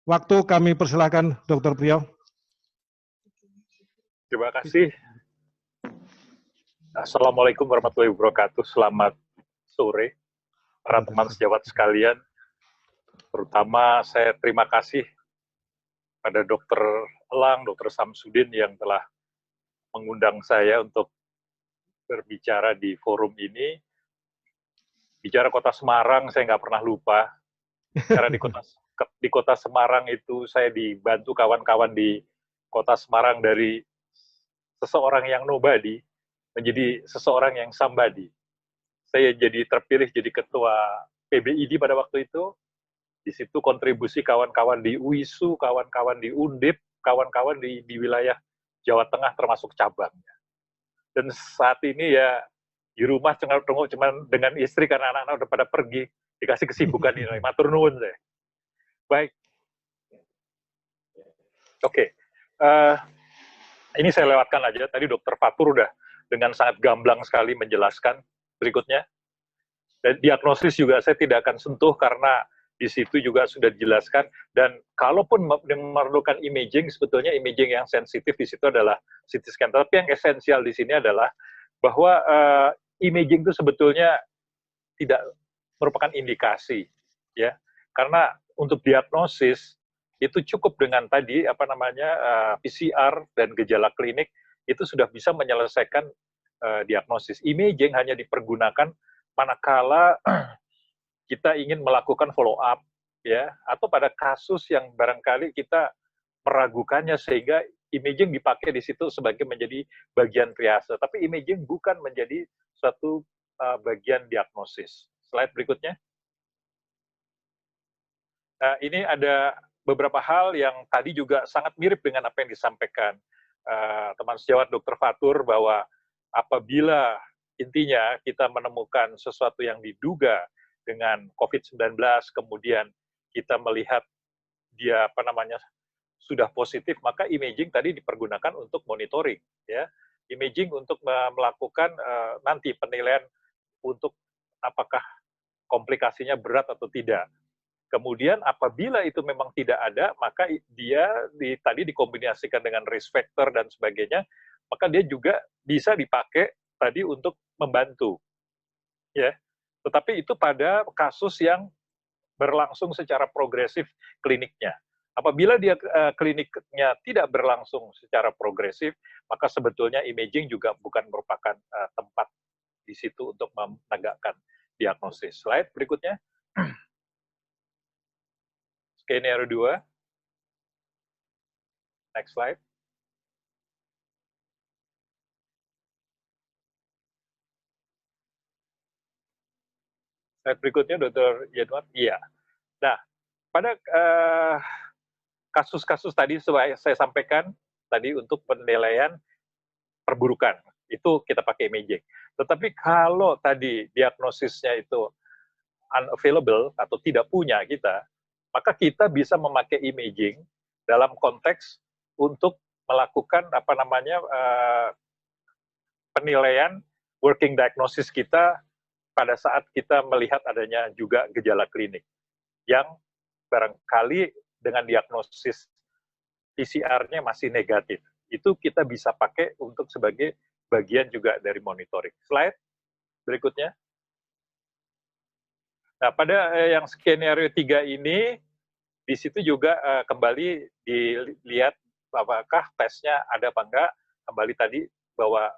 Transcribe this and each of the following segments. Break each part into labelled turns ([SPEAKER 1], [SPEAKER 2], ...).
[SPEAKER 1] waktu kami persilakan Dr. Priyo.
[SPEAKER 2] Terima kasih. Assalamualaikum warahmatullahi wabarakatuh. Selamat sore, para teman sejawat sekalian. Terutama saya terima kasih pada Dr. Elang, Dr. Samsudin yang telah mengundang saya untuk berbicara di forum ini. Bicara Kota Semarang, saya nggak pernah lupa. Karena di kota Semarang itu saya dibantu kawan-kawan di Kota Semarang dari seseorang yang nobody menjadi seseorang yang somebody. Saya jadi terpilih jadi ketua PBID pada waktu itu. Di situ kontribusi kawan-kawan di UISU, kawan-kawan di Undip, kawan-kawan di wilayah Jawa Tengah termasuk cabangnya. Dan saat ini ya di rumah cuman dengan istri karena anak-anak udah pada pergi, dikasih kesibukan ini, matur nuwun saya. Baik. Oke. Ini saya lewatkan aja. Tadi Dr. Fatur udah dengan sangat gamblang sekali menjelaskan berikutnya. Dan diagnosis juga saya tidak akan sentuh karena di situ juga sudah dijelaskan. Dan kalaupun memerlukan imaging, sebetulnya imaging yang sensitif di situ adalah CT scan. Tapi yang esensial di sini adalah bahwa imaging itu sebetulnya tidak merupakan indikasi, ya. Karena untuk diagnosis itu cukup dengan tadi PCR dan gejala klinik itu sudah bisa menyelesaikan diagnosis. Imaging hanya dipergunakan manakala kita ingin melakukan follow up, ya, atau pada kasus yang barangkali kita meragukannya sehingga imaging dipakai di situ sebagai menjadi bagian triase. Tapi imaging bukan menjadi suatu bagian diagnosis. Slide berikutnya. Nah, ini ada beberapa hal yang tadi juga sangat mirip dengan apa yang disampaikan teman sejawat Dr. Fatur, bahwa apabila intinya kita menemukan sesuatu yang diduga dengan COVID-19, kemudian kita melihat dia sudah positif, maka imaging tadi dipergunakan untuk monitoring, ya. Imaging untuk melakukan nanti penilaian untuk apakah komplikasinya berat atau tidak. Kemudian apabila itu memang tidak ada, maka dia tadi dikombinasikan dengan risk factor dan sebagainya, maka dia juga bisa dipakai tadi untuk membantu, ya. Tetapi itu pada kasus yang berlangsung secara progresif kliniknya. Apabila dia kliniknya tidak berlangsung secara progresif, maka sebetulnya imaging juga bukan merupakan tempat di situ untuk menegakkan diagnosis. Slide berikutnya. Skenario 2. Next slide. Slide berikutnya, Dr. Yanuar. Iya. Nah, pada kasus-kasus tadi saya sampaikan tadi untuk penilaian perburukan, itu kita pakai imaging. Tetapi kalau tadi diagnosisnya itu unavailable atau tidak punya kita, maka kita bisa memakai imaging dalam konteks untuk melakukan penilaian working diagnosis kita pada saat kita melihat adanya juga gejala klinik yang barangkali dengan diagnosis PCR-nya masih negatif. Itu kita bisa pakai untuk sebagai bagian juga dari monitoring. Slide berikutnya. Nah, pada yang skenario 3 ini, di situ juga kembali dilihat apakah tesnya ada apa enggak. Kembali tadi bahwa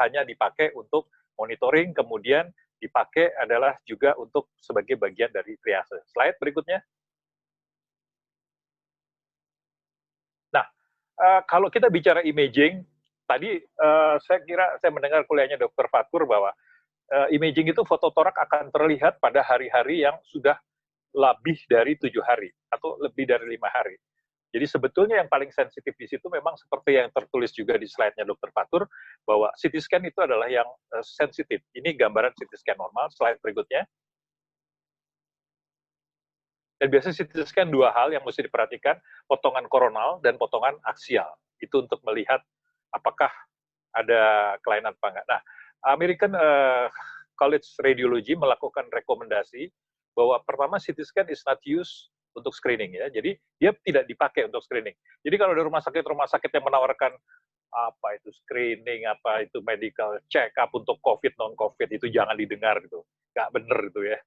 [SPEAKER 2] hanya dipakai untuk monitoring, kemudian dipakai adalah juga untuk sebagai bagian dari triase. Slide berikutnya. Nah, kalau kita bicara imaging, tadi saya kira saya mendengar kuliahnya Dr. Fatur bahwa imaging itu fototorak akan terlihat pada hari-hari yang sudah lebih dari 7 hari atau lebih dari 5 hari. Jadi sebetulnya yang paling sensitif di situ memang seperti yang tertulis juga di slide-nya Dr. Fatur, bahwa CT scan itu adalah yang sensitif. Ini gambaran CT scan normal. Slide berikutnya. Dan biasanya CT scan dua hal yang mesti diperhatikan, potongan koronal dan potongan aksial. Itu untuk melihat apakah ada kelainan apa enggak. Nah, American College Radiology melakukan rekomendasi bahwa pertama CT scan is not used untuk screening ya. Jadi dia tidak dipakai untuk screening. Jadi kalau ada rumah sakit yang menawarkan apa itu screening, apa itu medical check up untuk COVID, non-COVID, itu jangan didengar gitu. Nggak bener itu ya.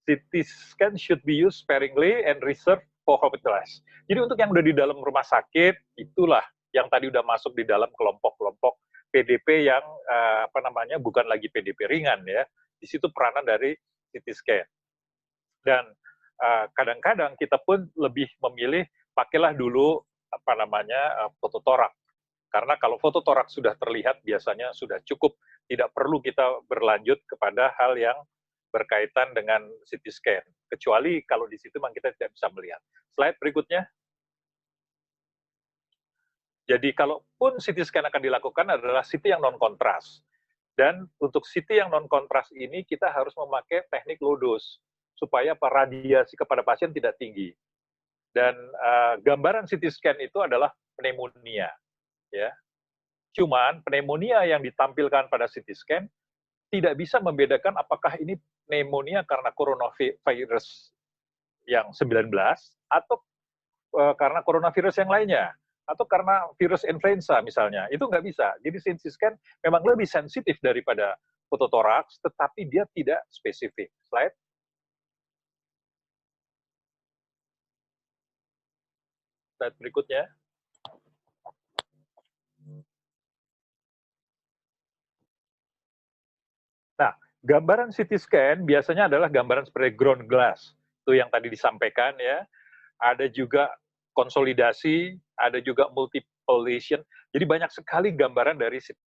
[SPEAKER 2] CT scan should be used sparingly and reserved for hospitalized. Jadi untuk yang udah di dalam rumah sakit, itulah yang tadi udah masuk di dalam kelompok-kelompok PDP yang bukan lagi PDP ringan ya. Di situ peranan dari CT scan. Dan kadang-kadang kita pun lebih memilih pakailah dulu fototorak. Karena kalau fototorak sudah terlihat biasanya sudah cukup, tidak perlu kita berlanjut kepada hal yang berkaitan dengan CT scan. Kecuali kalau di situ memang kita tidak bisa melihat. Slide berikutnya. Jadi kalaupun CT scan akan dilakukan adalah CT yang non-kontras. Dan untuk CT yang non-kontras ini kita harus memakai teknik low dose supaya radiasi kepada pasien tidak tinggi. Dan gambaran CT scan itu adalah pneumonia. Ya. Cuman pneumonia yang ditampilkan pada CT scan tidak bisa membedakan apakah ini pneumonia karena coronavirus yang 19 atau karena coronavirus yang lainnya atau karena virus influenza misalnya. Itu nggak bisa. Jadi CT scan memang lebih sensitif daripada fototoraks, tetapi dia tidak spesifik. Slide. Slide berikutnya. Nah, gambaran CT scan biasanya adalah gambaran seperti ground glass. Itu yang tadi disampaikan ya. Ada juga konsolidasi, ada juga multiple lesion. Jadi banyak sekali gambaran dari CT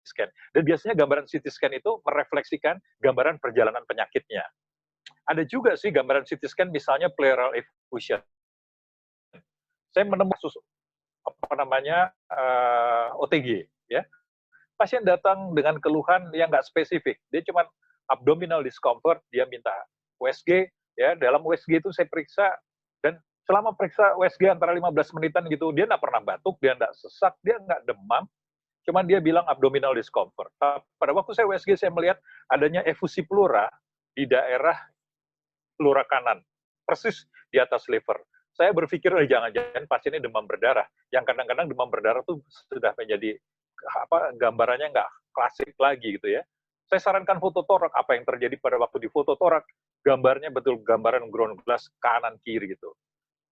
[SPEAKER 2] scan. Dan biasanya gambaran CT scan itu merefleksikan gambaran perjalanan penyakitnya. Ada juga sih gambaran CT scan misalnya pleural effusion. Saya menemukan kasus OTG ya. Pasien datang dengan keluhan yang nggak spesifik. Dia cuma abdominal discomfort, dia minta USG, ya dalam USG itu saya periksa, dan selama periksa USG antara 15 menitan gitu, dia nggak pernah batuk, dia nggak sesak, dia nggak demam, cuman dia bilang abdominal discomfort. Pada waktu saya USG, saya melihat adanya efusi pleura di daerah pleura kanan, persis di atas liver. Saya berpikir, jangan-jangan pasiennya demam berdarah, yang kadang-kadang demam berdarah itu sudah menjadi gambarannya nggak klasik lagi gitu ya. Saya sarankan fototorak, apa yang terjadi pada waktu di fototorak, gambarnya betul gambaran ground glass kanan kiri gitu.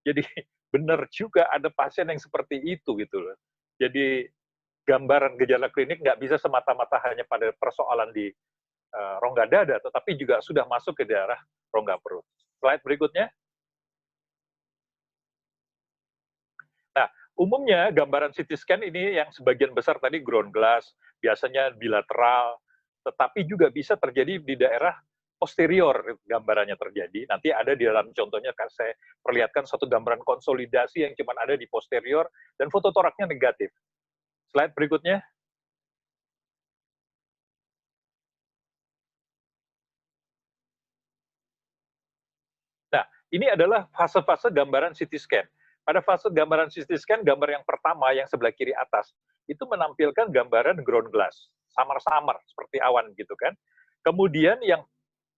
[SPEAKER 2] Jadi benar juga ada pasien yang seperti itu gitu loh. Jadi gambaran gejala klinik nggak bisa semata-mata hanya pada persoalan di rongga dada, tetapi juga sudah masuk ke daerah rongga perut. Slide berikutnya. Nah, umumnya gambaran CT scan ini yang sebagian besar tadi ground glass, biasanya bilateral, tetapi juga bisa terjadi di daerah posterior gambarannya terjadi. Nanti ada di dalam contohnya, kan saya perlihatkan satu gambaran konsolidasi yang cuma ada di posterior, dan fototoraknya negatif. Slide berikutnya. Nah, ini adalah fase-fase gambaran CT scan. Pada fase gambaran CT scan, gambar yang pertama, yang sebelah kiri atas, itu menampilkan gambaran ground glass, samar-samar, seperti awan gitu kan. Kemudian yang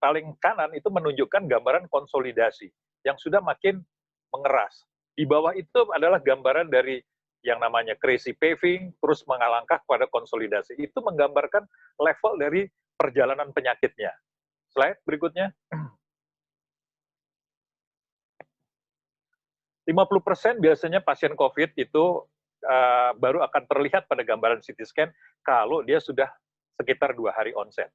[SPEAKER 2] paling kanan itu menunjukkan gambaran konsolidasi, yang sudah makin mengeras. Di bawah itu adalah gambaran dari yang namanya crazy paving, terus mengalangkah pada konsolidasi. Itu menggambarkan level dari perjalanan penyakitnya. Slide berikutnya. 50% biasanya pasien COVID itu baru akan terlihat pada gambaran CT scan kalau dia sudah sekitar 2 hari onset.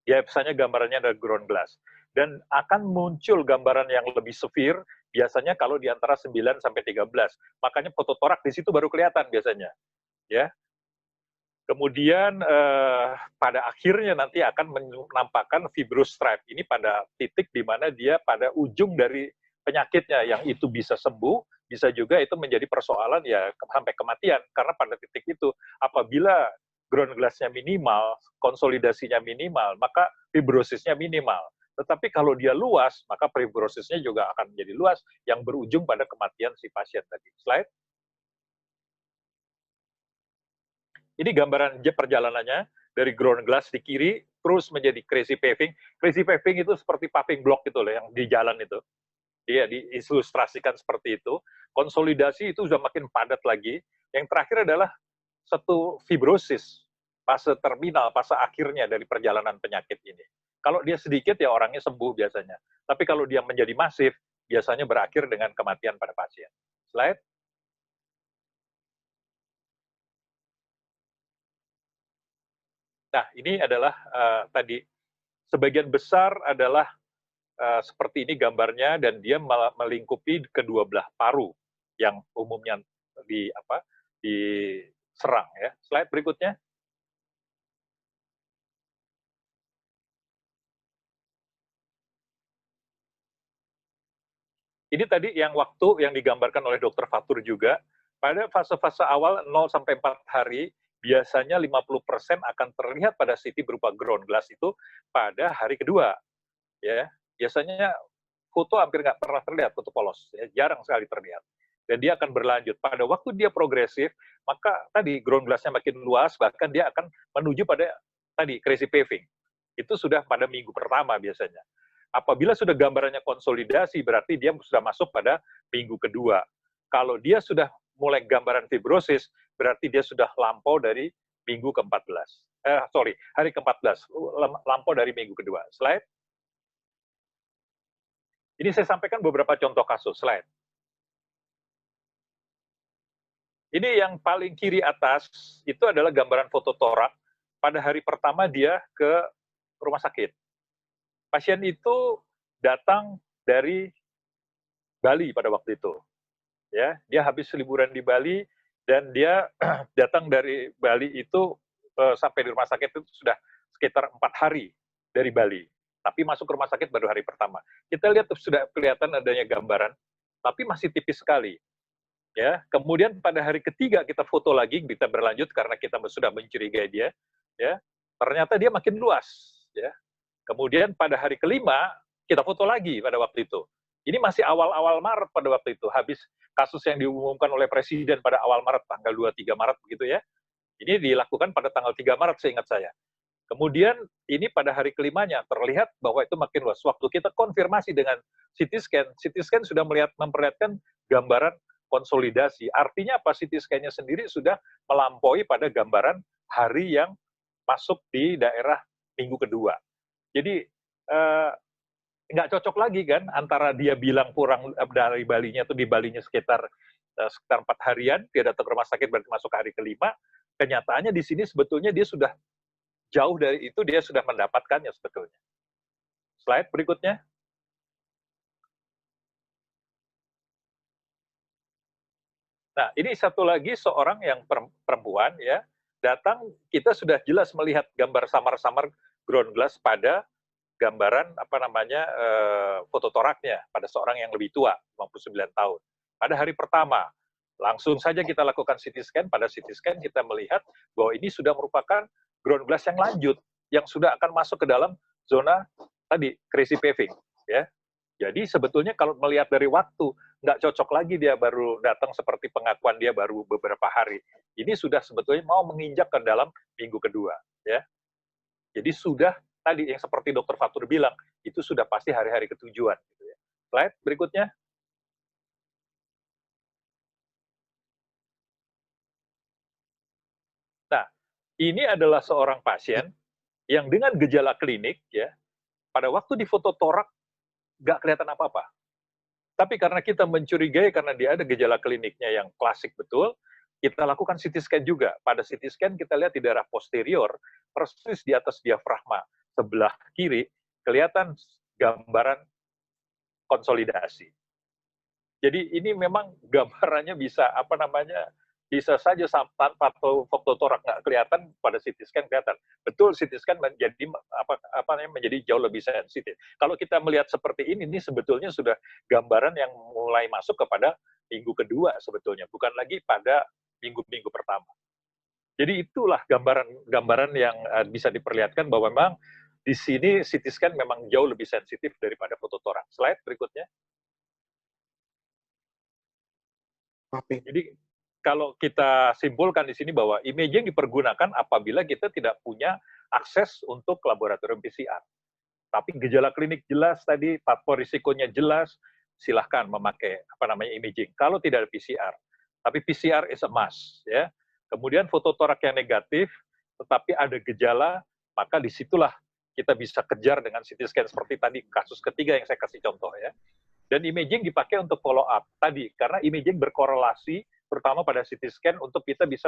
[SPEAKER 2] Biasanya gambarannya ada ground glass. Dan akan muncul gambaran yang lebih severe, biasanya kalau di antara 9 sampai 13. Makanya fototorak di situ baru kelihatan biasanya. Ya. Kemudian pada akhirnya nanti akan menampakkan fibrous stripe. Ini pada titik di mana dia pada ujung dari penyakitnya, yang itu bisa sembuh, bisa juga itu menjadi persoalan ya sampai kematian. Karena pada titik itu, apabila ground glass-nya minimal, konsolidasinya minimal, maka fibrosisnya minimal. Tetapi kalau dia luas, maka fibrosisnya juga akan menjadi luas, yang berujung pada kematian si pasien tadi. Slide. Ini gambaran perjalanannya dari ground glass di kiri, terus menjadi crazy paving. Crazy paving itu seperti paving block gitu loh, yang di jalan itu. Dia diilustrasikan seperti itu. Konsolidasi itu sudah makin padat lagi. Yang terakhir adalah satu fibrosis, fase terminal, fase akhirnya dari perjalanan penyakit ini. Kalau dia sedikit ya orangnya sembuh biasanya. Tapi kalau dia menjadi masif, biasanya berakhir dengan kematian pada pasien. Slide. Nah, ini adalah tadi sebagian besar adalah seperti ini gambarnya, dan dia melingkupi kedua belah paru yang umumnya diserang ya. Slide berikutnya. Ini tadi yang waktu yang digambarkan oleh Dr. Fatur juga, pada fase-fase awal 0 sampai 4 hari, biasanya 50% akan terlihat pada CT berupa ground glass itu pada hari kedua. Ya, biasanya foto hampir nggak pernah terlihat, foto polos, ya, jarang sekali terlihat. Dan dia akan berlanjut. Pada waktu dia progresif, maka tadi ground glass-nya makin luas, bahkan dia akan menuju pada tadi crazy paving. Itu sudah pada minggu pertama biasanya. Apabila sudah gambarannya konsolidasi, berarti dia sudah masuk pada minggu kedua. Kalau dia sudah mulai gambaran fibrosis, berarti dia sudah lampau dari minggu ke-14. Hari ke-14, lampau dari minggu kedua. Slide. Ini saya sampaikan beberapa contoh kasus. Slide. Ini yang paling kiri atas, itu adalah gambaran foto torak pada hari pertama dia ke rumah sakit. Pasien itu datang dari Bali pada waktu itu. Ya, dia habis liburan di Bali, dan dia datang dari Bali itu sampai di rumah sakit itu sudah sekitar 4 hari dari Bali. Tapi masuk ke rumah sakit baru hari pertama. Kita lihat sudah kelihatan adanya gambaran, tapi masih tipis sekali. Ya, kemudian pada hari ketiga kita foto lagi, kita berlanjut karena kita sudah mencurigai dia, ya. Ternyata dia makin luas, ya. Kemudian pada hari kelima kita foto lagi pada waktu itu. Ini masih awal-awal Maret pada waktu itu, habis kasus yang diumumkan oleh Presiden pada awal Maret, tanggal 23 Maret begitu ya. Ini dilakukan pada tanggal 3 Maret seingat saya. Kemudian ini pada hari kelimanya terlihat bahwa itu makin luas. Waktu kita konfirmasi dengan CT scan sudah memperlihatkan gambaran konsolidasi. Artinya apa? CT scan-nya sendiri sudah melampaui pada gambaran hari yang masuk di daerah minggu kedua. Jadi nggak cocok lagi kan antara dia bilang kurang dari Balinya, atau di Balinya sekitar 4 harian, dia datang ke rumah sakit berarti masuk hari kelima. Kenyataannya di sini sebetulnya dia sudah jauh dari itu, dia sudah mendapatkannya sebetulnya. Slide berikutnya. Nah, ini satu lagi seorang yang perempuan ya, datang, kita sudah jelas melihat gambar samar-samar ground glass pada gambaran foto toraknya pada seorang yang lebih tua, 59 tahun. Pada hari pertama, langsung saja kita lakukan CT scan. Pada CT scan kita melihat bahwa ini sudah merupakan ground glass yang lanjut, yang sudah akan masuk ke dalam zona tadi crazy paving, ya. Jadi sebetulnya kalau melihat dari waktu, nggak cocok lagi dia baru datang seperti pengakuan dia baru beberapa hari. Ini sudah sebetulnya mau menginjak ke dalam minggu kedua, ya. Jadi sudah tadi yang seperti Dr. Fatur bilang, itu sudah pasti hari-hari ketujuan. Gitu ya. Slide berikutnya. Nah, ini adalah seorang pasien yang dengan gejala klinik, ya, pada waktu di foto torak nggak kelihatan apa-apa. Tapi karena kita mencurigai karena dia ada gejala kliniknya yang klasik betul, kita lakukan CT scan juga. Pada CT scan kita lihat di daerah posterior, persis di atas diafragma sebelah kiri, kelihatan gambaran konsolidasi. Jadi ini memang gambarannya bisa bisa saja tanpa foto torak nggak kelihatan, pada CT scan kelihatan. Betul, CT scan menjadi menjadi jauh lebih sensitif. Kalau kita melihat seperti ini sebetulnya sudah gambaran yang mulai masuk kepada minggu kedua sebetulnya, bukan lagi pada minggu-minggu pertama. Jadi itulah gambaran yang bisa diperlihatkan bahwa memang di sini CT scan memang jauh lebih sensitif daripada foto torak. Slide berikutnya. Jadi kalau kita simpulkan di sini bahwa imaging dipergunakan apabila kita tidak punya akses untuk laboratorium PCR. Tapi gejala klinik jelas tadi, faktor risikonya jelas, silahkan memakai imaging. Kalau tidak ada PCR, tapi PCR is a must, ya. Kemudian foto torak yang negatif, tetapi ada gejala, maka disitulah kita bisa kejar dengan CT scan seperti tadi kasus ketiga yang saya kasih contoh, ya. Dan imaging dipakai untuk follow up tadi, karena imaging berkorelasi, terutama pada CT scan untuk kita bisa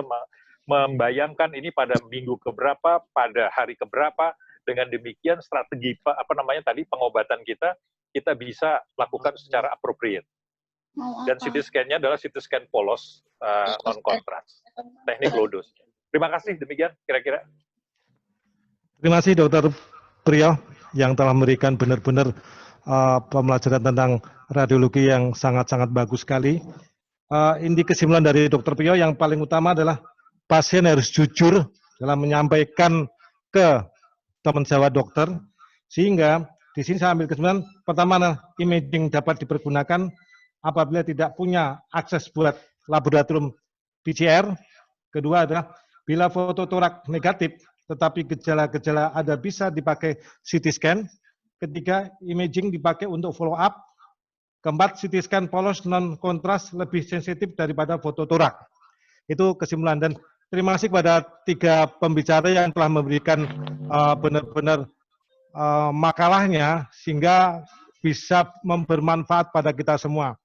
[SPEAKER 2] membayangkan ini pada minggu keberapa, pada hari keberapa. Dengan demikian strategi pengobatan kita bisa lakukan secara appropriate. Dan CT scan-nya adalah CT scan polos non kontras, teknik low dose. Terima kasih, demikian kira-kira.
[SPEAKER 1] Terima kasih Dr. Priyo yang telah memberikan benar-benar pembelajaran tentang radiologi yang sangat-sangat bagus sekali. Inti kesimpulan dari Dr. Priyo yang paling utama adalah pasien harus jujur dalam menyampaikan ke teman sejawat dokter, sehingga di sini saya ambil kesimpulan pertama, imaging dapat dipergunakan apabila tidak punya akses buat laboratorium PCR. Kedua adalah bila foto torak negatif tetapi gejala-gejala ada bisa dipakai CT scan. Ketiga, imaging dipakai untuk follow up. Keempat, CT scan polos non kontras lebih sensitif daripada foto torak. Itu kesimpulan. Dan terima kasih kepada tiga pembicara yang telah memberikan benar-benar makalahnya sehingga bisa bermanfaat pada kita semua.